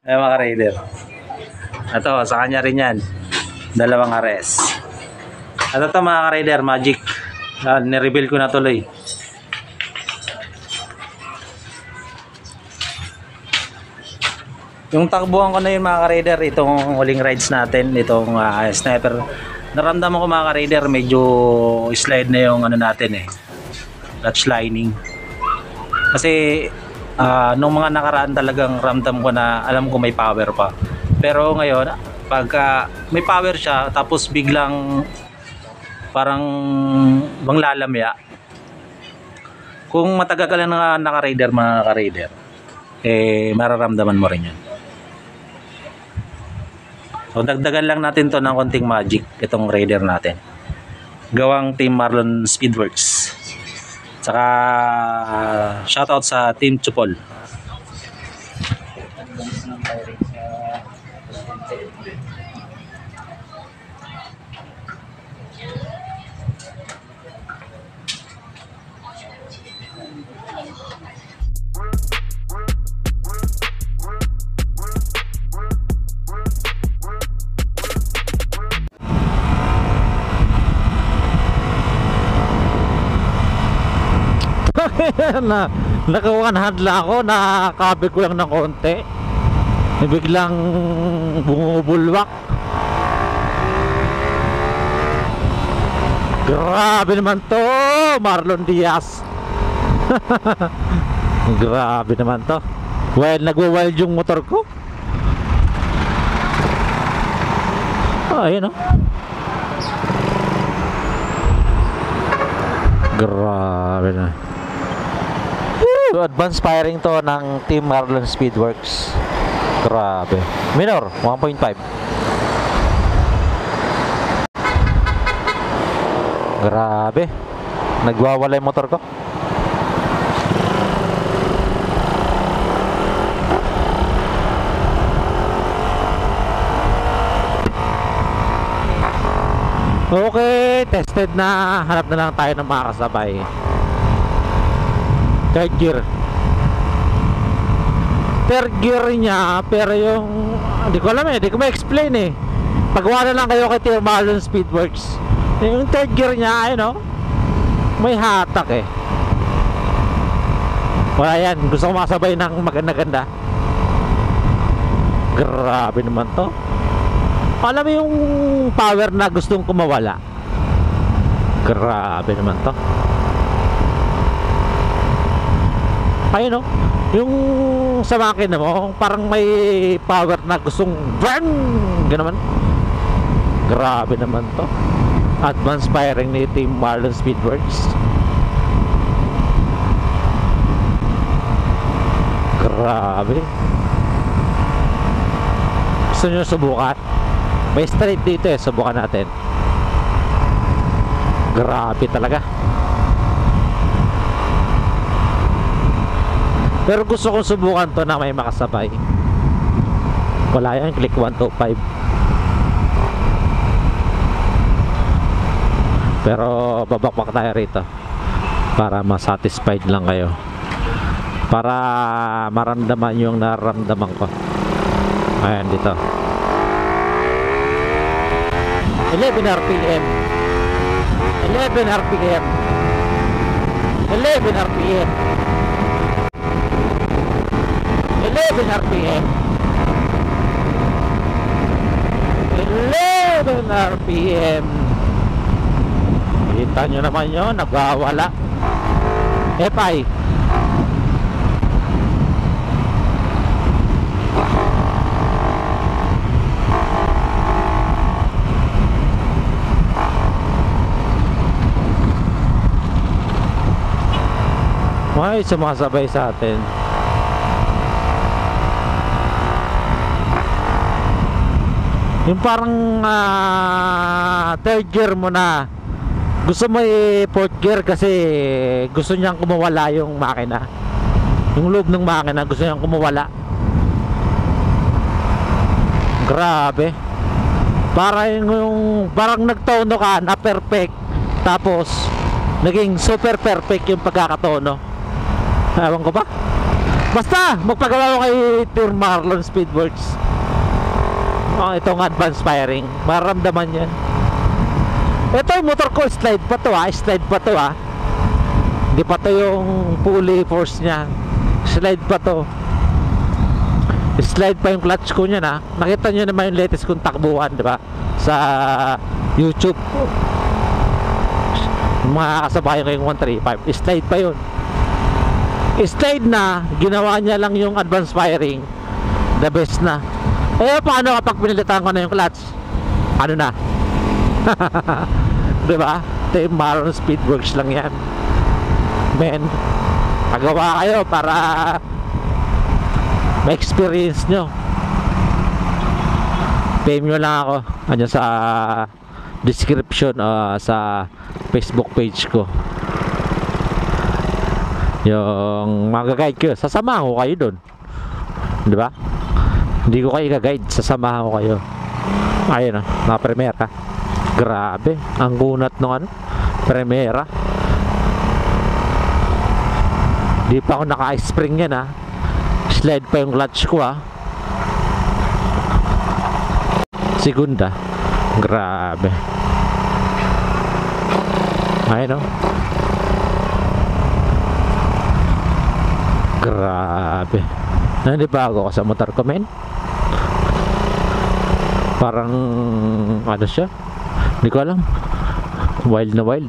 Ay mga raider. Ito, sa kanya rin yan. Dalawang ares. At ito mga raider, magic. Nireveal ko na tuloy. Yung takbuhan ko na yun mga raider, itong huling rides natin, itong sniper. Naramdaman ko mga raider, medyo slide na yung ano natin clutch lining. Kasi nung mga nakaraan talagang ramdam ko na alam ko may power pa. Pero ngayon, pagka may power siya tapos biglang parang banglalamya. Kung matagal ka lang naka-raider mga ka-raider, mararamdaman mo rin yun. So dagdagan lang natin to ng konting magic itong raider natin. Gawang Team Marlon Speedworks. Saka shoutout sa Team Chupol. na naka-100 lang ako, nakakabig ko lang ng konti, biglang bumubulwak. Grabe naman to, Marlon Diaz. Grabe naman to. Well, nagwa-wild yung motor ko. Ayun grabe na. Advanced firing to ng Team Marlon Speedworks. Grabe. Minor 1.5. Grabe. Nagwawala yung motor ko. Okay, tested na. Hanap na lang tayo ng mga kasabay. Third gear niya, pero yung hindi ko alam hindi ko ma-explain pagawa na lang kayo kay Team Marlon Speedworks. Yung third gear niya may hatak wala yan, gusto ko makasabay ng maganda-ganda. Grabe naman to. Alam mo yung power na gustong kumawala. Grabe naman to. Ayun yung sa makina mo parang may power na gustong burn, gano'n. Grabe naman to. Advanced firing ni Team Marlon Speedworks. Grabe. Gusto nyo subukan? May straight dito subukan natin. Grabe talaga. Pero gusto kong subukan to na may makasabay. Wala yan, click 125. Pero babakbak tayo rito para masatisfied lang kayo, para maramdaman yung nararamdaman ko. Ayan dito 11 RPM 11 RPM 11 RPM 11 RPM 11 RPM. Kita nyo naman yun, nagwawala. FI may sumasabay sa atin. Yung parang third gear mo na gusto mo fourth gear kasi gusto niyang kumawala yung makina, yung loob ng makina gusto niyang kumawala. Grabe. Parang nagtono ka na perfect tapos naging super perfect yung pagkakatono. Ewan ko ba? Basta magpagawa ko kay Tour Marlon Speedworks. Itong advanced firing, maramdaman yan. Ito yung motor ko, slide pa to slide pa to Hindi pa to yung pulley force nya, slide pa to. Slide pa yung clutch ko niya na. Nakita nyo naman yung latest kong takbuhan, di ba? Sa YouTube. Mga kasabayan ko yung 135. Slide pa yun. Slide na, ginawa niya lang yung advanced firing. The best na. Eh, paano kapag pinilitan ko na yung clutch? Ano na? Di ba? Ito yung Marlon Speedworks lang yan. Men, pagawa kayo para ma-experience nyo. PM nyo lang ako andyan sa description sa Facebook page ko, yung mag-guide ko. Sasamahan ko kayo dun, di ba? Hindi ko kayo i-guide, sasamahan ko kayo. Ayun mga Primera. Grabe, ang gunat ng Primera. Di pa ako naka-ice spring yan slide pa yung clutch ko segunda. Grabe. Ayun grabe. Nanibago ako sa motor ko, men. Parang ano siya, hindi ko alam, wild na wild.